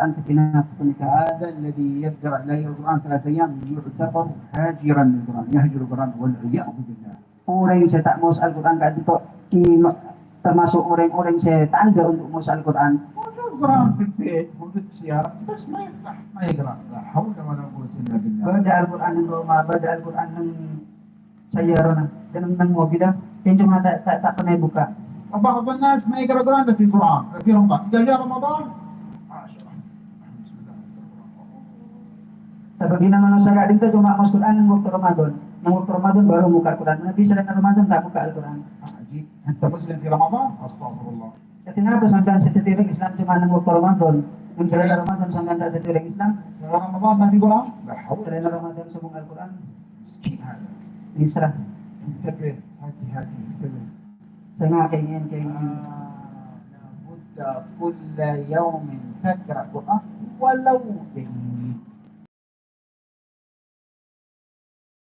أنت في هذا الذي يقرأ لا القرآن 3 أيام يعتبر هاجرا للقرآن، يهجر القرآن والعياذ بالله. Orang yang tak mau Al-Quran itu termasuk orang-orang yang tangga untuk mau Al-Quran. القرآن في البيت وفي السيارة بس ما يفتح ما يقرأ، لا حول ولا قوة إلا بالله. Baca Al-Quran di rumah, baca Al-Quran di سيارة dan nang mobil yang cuma tak pernah buka. بعض الناس ما يقرأ القرآن في القرآن في رمضان، إذا جاء رمضان sebagian manusia kadang itu cuma masuk Quran waktu Ramadan. Yang waktu Ramadan baru buka Quran. Nabi selain Ramadan tak buka Al-Quran. Ajib. Anda muslim di Ramadan? Astagfirullah. Kenapa sampai setelah Islam cuma waktu Ramadan? Yang selain Ramadan sampai tak setelah Islam? Ramadan nanti Quran? Selain Ramadan semua Al-Quran? Isra. Intabih. Hati-hati. Intabih. Saya ingin. Labudda kulla yawmin takra Quran walau